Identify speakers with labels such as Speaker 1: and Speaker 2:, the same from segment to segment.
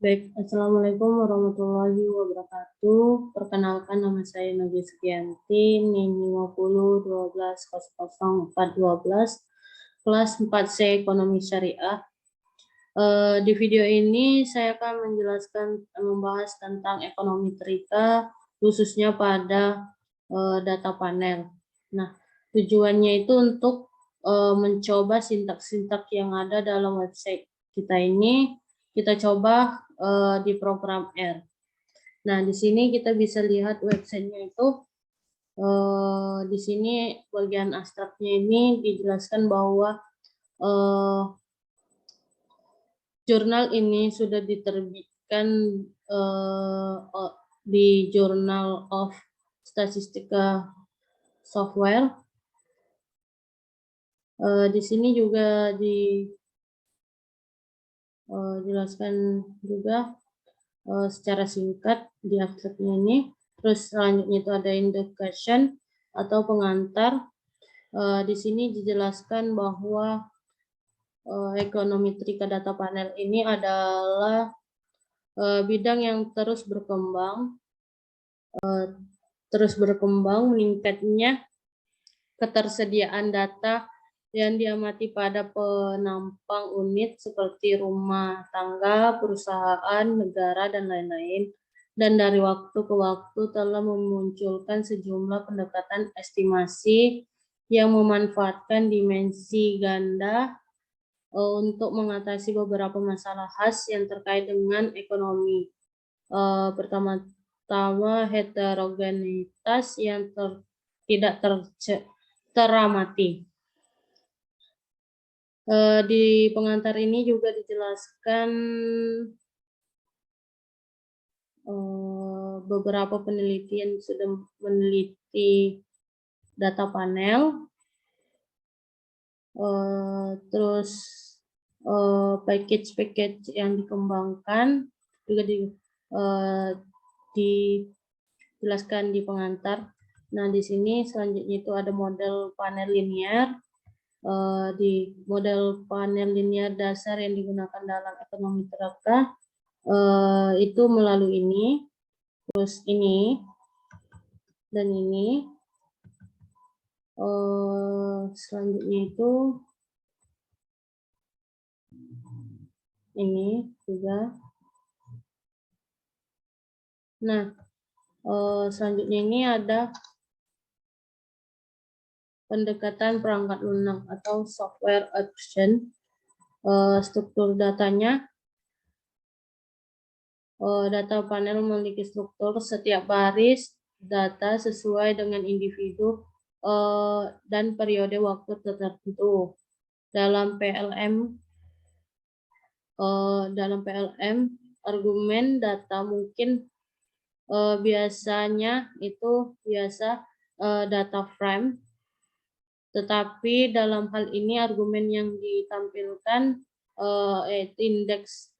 Speaker 1: Baik, Assalamualaikum warahmatullahi wabarakatuh. Perkenalkan, nama saya Nagi Sugianti, NIM 5012000412, kelas 4C Ekonomi Syariah. Di video ini saya akan membahas tentang ekonomi metrika, khususnya pada data panel. Nah, tujuannya itu untuk mencoba sintak-sintak yang ada dalam website kita ini. Kita coba di program R. Nah, di sini kita bisa lihat websitenya itu. Di sini bagian abstraknya ini dijelaskan bahwa jurnal ini sudah diterbitkan di Journal of Statistical Software. Di sini juga dijelaskan juga secara singkat di abstraknya ini. Terus selanjutnya itu ada introduction atau pengantar. Di sini dijelaskan bahwa ekonometrika data panel ini adalah bidang yang terus berkembang meningkatnya ketersediaan data yang diamati pada penampang unit seperti rumah tangga, perusahaan, negara, dan lain-lain. Dan dari waktu ke waktu telah memunculkan sejumlah pendekatan estimasi yang memanfaatkan dimensi ganda untuk mengatasi beberapa masalah khas yang terkait dengan ekonomi. Pertama-tama, heterogenitas yang tidak teramati. Di pengantar ini juga dijelaskan beberapa penelitian sudah meneliti data panel, terus package yang dikembangkan juga dijelaskan di pengantar. Nah, di sini selanjutnya itu ada model panel linear. Di model panel linear dasar yang digunakan dalam ekonomi metrika itu melalui ini, terus ini, dan ini. Selanjutnya itu ini juga. Nah, selanjutnya ini ada pendekatan perangkat lunak atau software abstraction. Struktur datanya, data panel memiliki struktur setiap baris data sesuai dengan individu dan periode waktu tertentu. Dalam PLM, argumen data mungkin biasanya itu data frame, tetapi dalam hal ini argumen yang ditampilkan indeks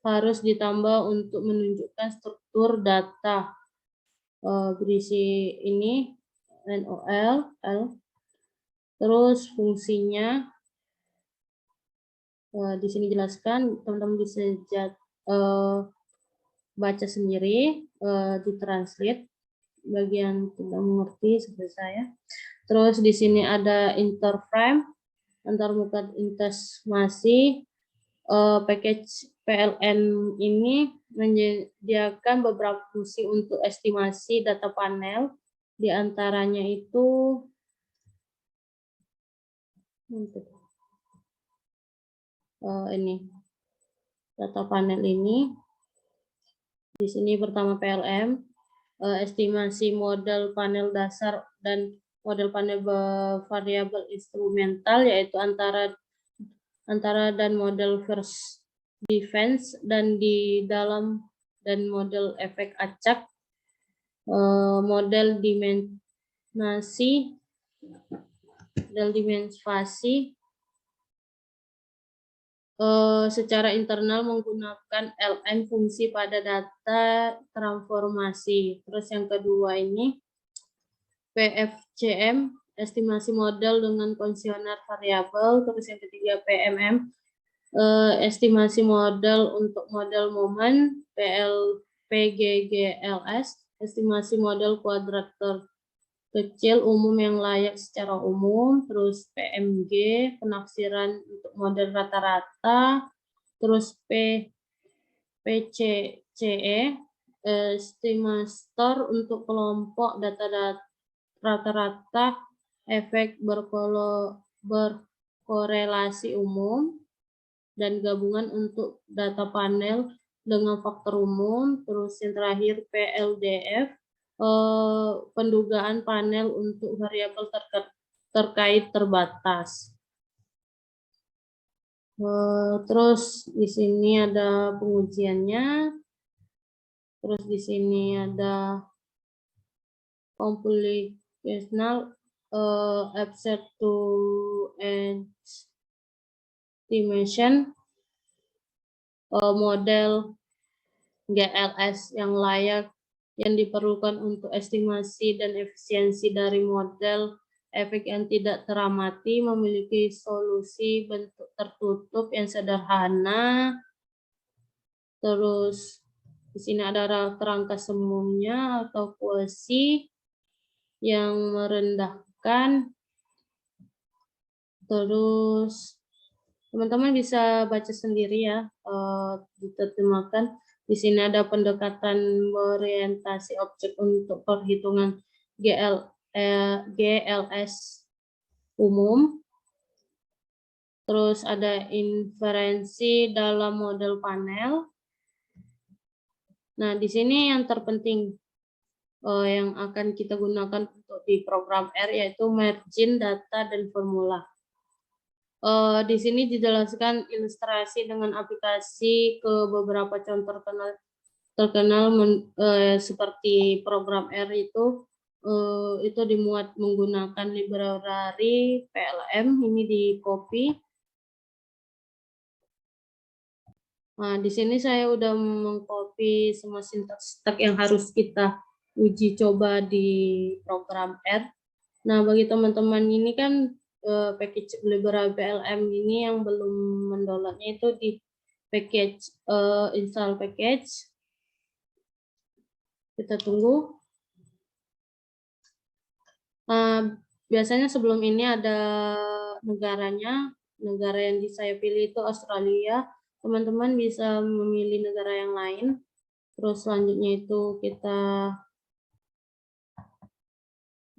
Speaker 1: harus ditambah untuk menunjukkan struktur data berisi ini NOL, terus fungsinya di sini jelaskan, teman-teman bisa baca sendiri, ditranslate bagi yang tidak mengerti seperti saya. Terus di sini ada interframe, antarmuka estimasi. Package PLN ini menyediakan beberapa fungsi untuk estimasi data panel, di antaranya itu ini data panel ini. Di sini pertama PLM, estimasi model panel dasar dan model panel variabel instrumental, yaitu antara dan model first defense, dan di dalam dan model efek acak, model dimensi secara internal menggunakan LN fungsi pada data transformasi. Terus yang kedua ini PFCM, estimasi model dengan kondisioner variabel. Terus yang ketiga PMM, estimasi modal untuk model momen PGGLS, estimasi model kuadrat kecil umum yang layak secara umum, terus PMG, penafsiran untuk model rata-rata, terus PCCE, estimator untuk kelompok data rata-rata efek berkorelasi umum, dan gabungan untuk data panel dengan faktor umum. Terus yang terakhir PLDF, pendugaan panel untuk variabel terkait terbatas. Terus di sini ada pengujiannya. Terus di sini ada computational abstract to estimation, model GLS yang layak yang diperlukan untuk estimasi dan efisiensi dari model efek yang tidak teramati, memiliki solusi bentuk tertutup yang sederhana. Terus di sini ada kerangka semumnya atau kuasi yang merendahkan. Terus teman-teman bisa baca sendiri ya, diterjemahkan. Di sini ada pendekatan orientasi objek untuk perhitungan GLS umum. Terus ada inferensi dalam model panel. Nah, di sini yang terpenting yang akan kita gunakan untuk di program R yaitu margin, data, dan formula. Di sini dijelaskan ilustrasi dengan aplikasi ke beberapa contoh terkenal seperti program R itu dimuat menggunakan library PLM. Ini di copy. Nah, di sini saya udah mengcopy semua sintaks yang harus kita uji coba di program R. Nah, bagi teman-teman ini kan package library PLM ini yang belum mendownloadnya itu di package install package. Kita tunggu. Biasanya sebelum ini ada negaranya. Negara yang saya pilih itu Australia. Teman-teman bisa memilih negara yang lain. Terus selanjutnya itu kita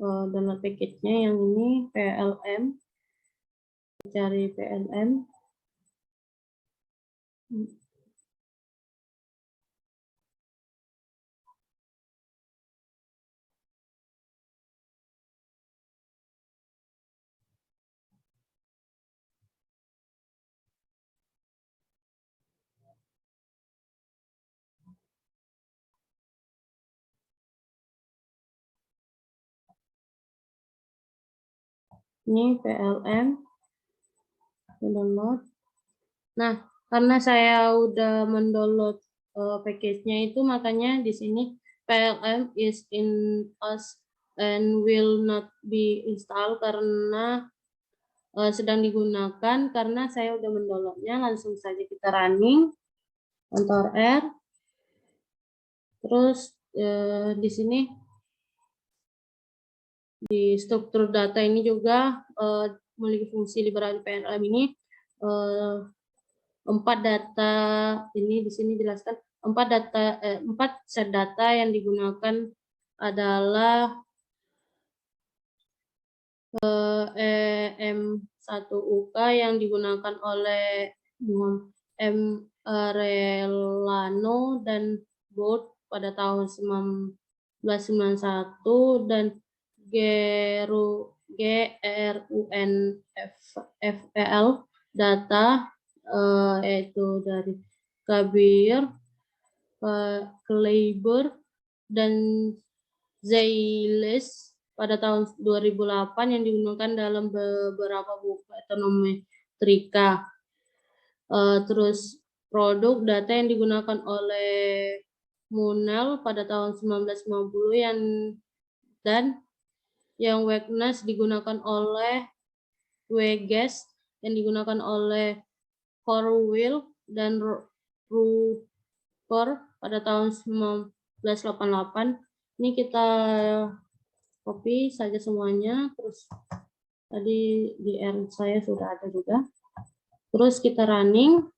Speaker 1: download package-nya yang ini PLM. Cari PLM. Ini PLM download. Nah, karena saya udah mendownload package-nya itu, makanya di sini PLM is in us and will not be installed karena sedang digunakan. Karena saya udah mendownloadnya, langsung saja kita running Ctrl R. Terus di sini di struktur data ini juga memiliki fungsi library PLM ini 4 data ini di sini jelaskan 4 set data yang digunakan adalah EM1UK yang digunakan oleh M. Arellano dan Booth pada tahun 1991 dan GRUNFL data yaitu dari Kabir, Kleiber, dan Zeiles pada tahun 2008 yang digunakan dalam beberapa buku ekonometrika. Terus produk data yang digunakan oleh Munell pada tahun 1950 dan yang Wegner digunakan oleh Weges yang digunakan oleh Cornwell dan Roper pada tahun 1988. Ini kita copy saja semuanya, terus tadi di R saya sudah ada juga. Terus kita running.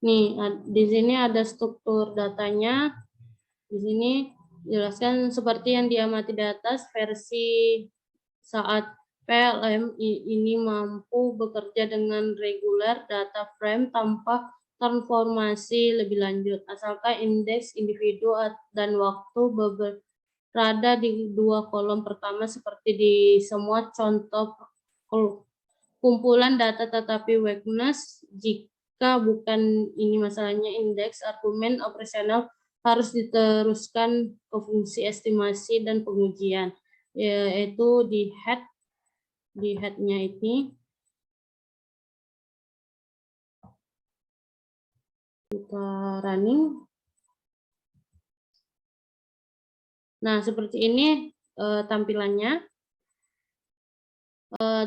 Speaker 1: Nih, di sini ada struktur datanya. Di sini jelaskan seperti yang diamati di atas, versi saat PLM ini mampu bekerja dengan regular data frame tanpa transformasi lebih lanjut, asalkan indeks individu dan waktu berada di dua kolom pertama seperti di semua contoh kumpulan data, tetapi weakness jika bukan ini masalahnya, indeks argumen operasional harus diteruskan ke fungsi estimasi dan pengujian, yaitu di head-nya ini. Kita running. Nah, seperti ini tampilannya.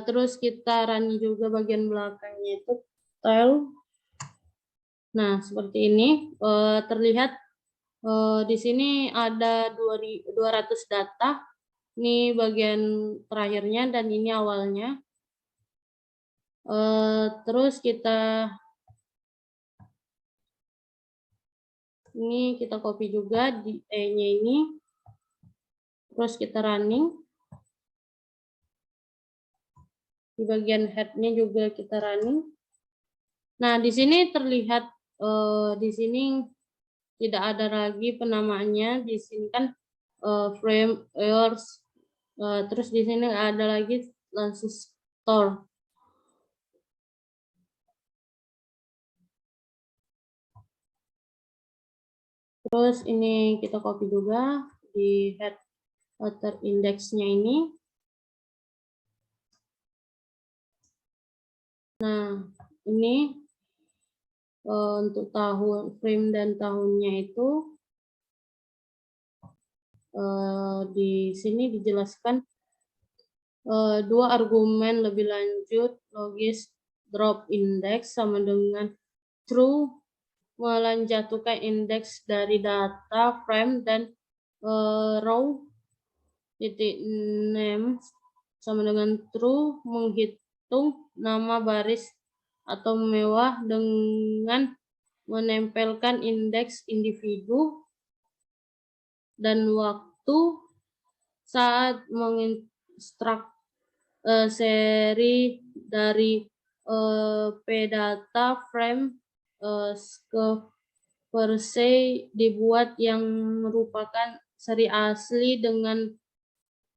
Speaker 1: Terus kita running juga bagian belakangnya itu tile. Nah, seperti ini terlihat di sini ada 200 data. Ini bagian terakhirnya dan ini awalnya. Terus ini kita copy juga di E-nya ini. Terus kita running. Di bagian head-nya juga kita running. Nah, di sini terlihat di sini tidak ada lagi penamaannya. Di sini kan frame errors. Terus di sini ada lagi langsung store. Terus ini kita copy juga di head author index-nya ini. Nah, ini untuk tahun frame dan tahunnya itu di sini dijelaskan dua argumen lebih lanjut, logis drop index sama dengan true menjatuhkan indeks dari data frame, dan raw titik name sama dengan true menghitung nama baris atau mewah dengan menempelkan indeks individu dan waktu saat menginstruk seri dari pdata frame ke per se dibuat yang merupakan seri asli dengan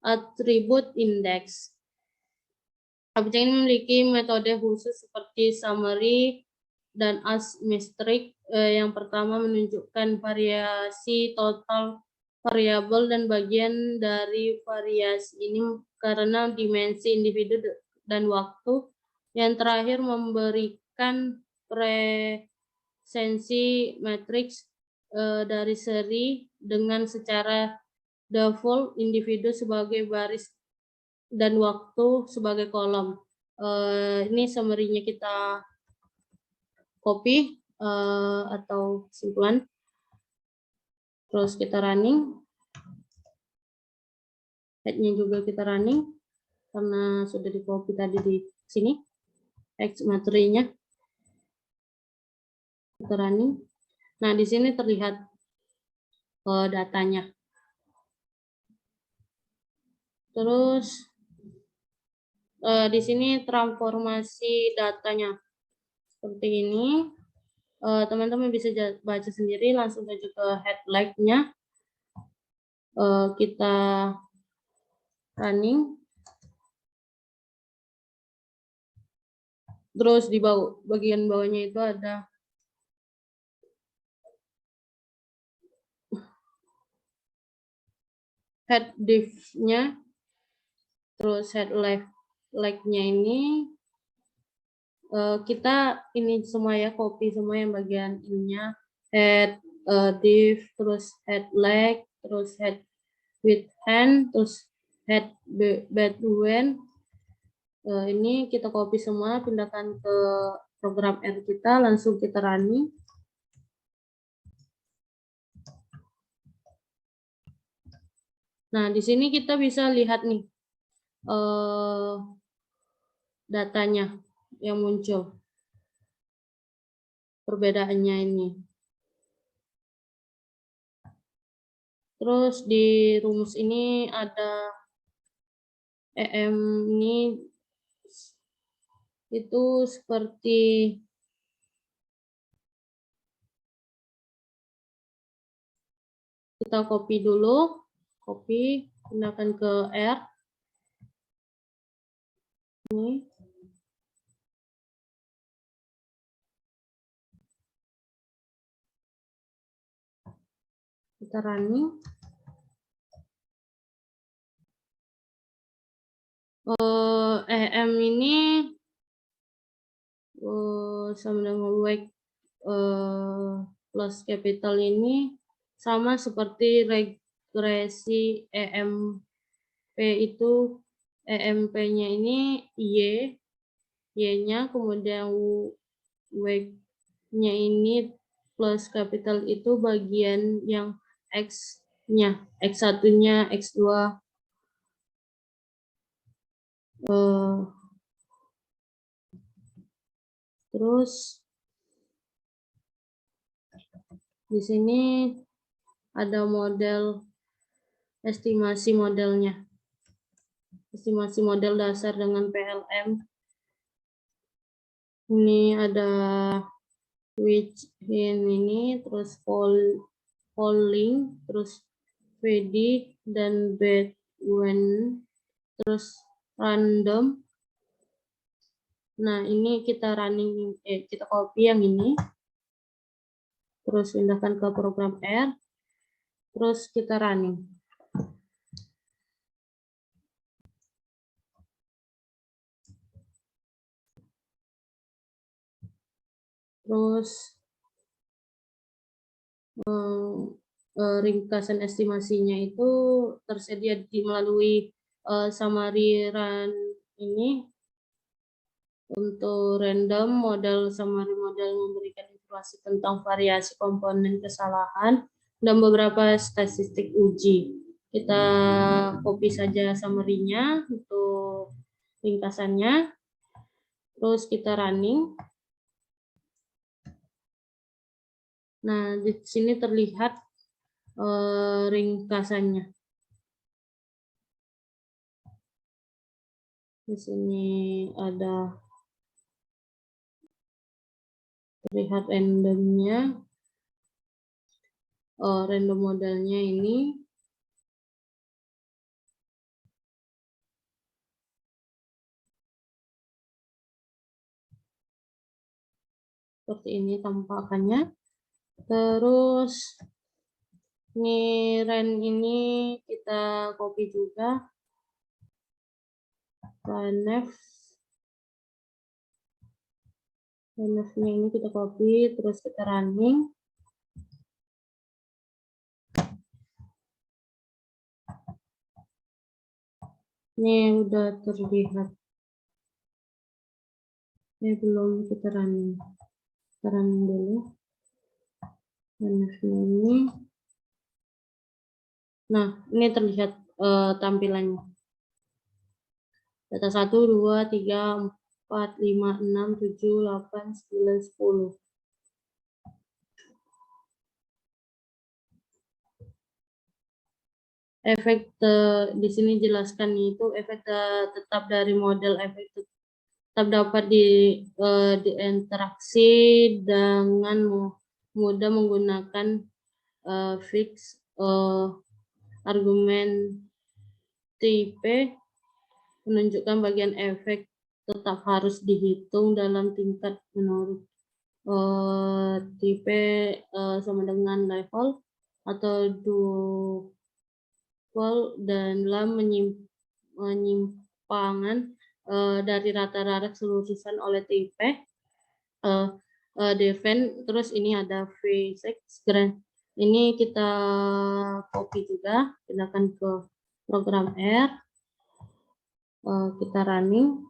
Speaker 1: atribut indeks. Objek ini memiliki metode khusus seperti summary dan asymmetric. Yang pertama menunjukkan variasi total variabel dan bagian dari variasi ini karena dimensi individu dan waktu. Yang terakhir memberikan presensi matriks dari seri dengan secara default individu sebagai baris dan waktu sebagai kolom. Ini summary-nya kita copy atau kesimpulan. Terus kita running. Head-nya juga kita running karena sudah di copy tadi di sini. X materinya. Kita running. Nah, di sini terlihat datanya. Terus di sini transformasi datanya seperti ini. Teman-teman bisa baca sendiri, langsung saja ke headlight-nya. Kita running. Terus di bagian bawahnya itu ada head div-nya. Terus head left-nya ini kita ini semua ya, copy semua yang bagian ininya, head div, terus head leg, terus head with hand, terus head bedouin. Ini kita copy semua, pindahkan ke program R kita, langsung kita running. Nah, di sini kita bisa lihat nih datanya yang muncul, perbedaannya ini. Terus di rumus ini ada EM ini itu seperti kita copy dulu, copy, pindahkan ke R. Ini. Kita running. EM ini sama dengan weight plus capital ini sama seperti regresi EMP itu, EMP-nya ini Y-nya, kemudian weight-nya ini plus capital itu bagian yang X-nya, X1-nya, X2. Terus di sini ada model estimasi modelnya. Estimasi model dasar dengan PLM. Ini ada which in ini, terus polling, terus VD dan bedouin, terus random. Nah, ini kita running, kita copy yang ini. Terus pindahkan ke program R. Terus kita running. Terus ringkasan estimasinya itu tersedia melalui summary run ini. Untuk random model summary model memberikan informasi tentang variasi komponen kesalahan dan beberapa statistik uji. Kita copy saja summary-nya untuk ringkasannya. Terus kita running. Nah, di sini terlihat ringkasannya. Di sini ada terlihat randomnya, random modelnya ini. Seperti ini tampakannya. Terus ini rand ini kita copy juga. Ranef-nya ini kita copy, terus kita running. Ini udah terlihat. Ini belum, kita running. Kita running dulu. Ranef-nya ini. Nah, ini terlihat tampilannya. Data 1, 2, 3, 4, 5, 6, 7, 8, 9, 10. Efek di sini jelaskan itu efek tetap dari model efek tetap dapat diinteraksi dengan mudah menggunakan fix argumen tipe, menunjukkan bagian efek tetap harus dihitung dalam tingkat menurut tipe sama dengan level atau dual dan dalam penyimpangan dari rata-rata keseluruhan oleh tipe defend. Terus ini ada V6 Ini kita copy juga, pindahkan ke program R, kita running.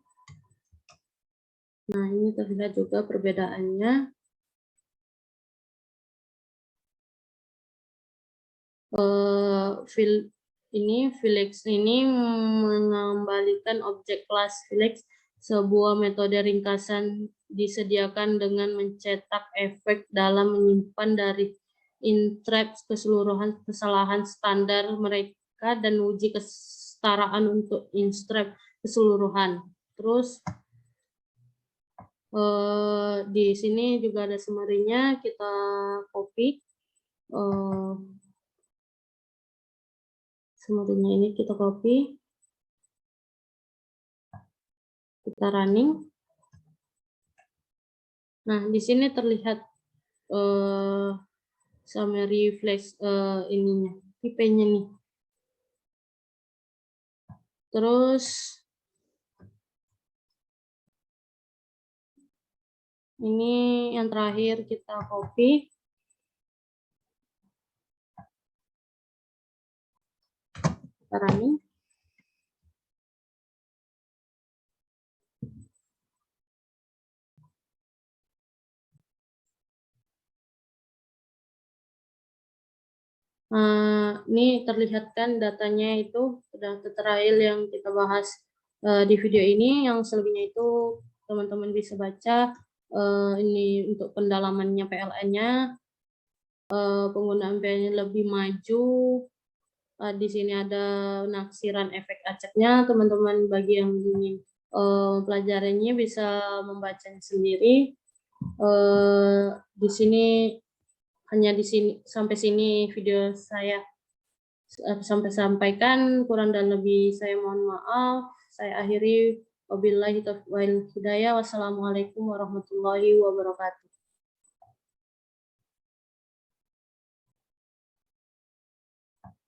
Speaker 1: Nah, ini terlihat juga perbedaannya. Felix ini mengembalikan objek kelas Felix, sebuah metode ringkasan disediakan dengan mencetak efek dalam menyimpan dari intrap keseluruhan kesalahan standar mereka dan uji kesetaraan untuk instrap keseluruhan. Terus di sini juga ada summary-nya, kita copy. Summary-nya ini kita copy, kita running. Nah, di sini terlihat summary flash ininya, tipenya nih. Terus ini yang terakhir kita copy. Kita running. Ini terlihat kan datanya itu sudah tutorial yang kita bahas di video ini. Yang selebihnya itu teman-teman bisa baca. Ini untuk pendalamannya PLN-nya, penggunaan PLN lebih maju. Di sini ada naksiran efek acaknya. Teman-teman bagi yang ingin pelajarinya bisa membacanya sendiri. Di sini hanya di sini sampai sini video saya sampaikan, kurang dan lebih saya mohon maaf. Saya akhiri, wabillahi taufiq wal hidayah. Wassalamualaikum warahmatullahi wabarakatuh.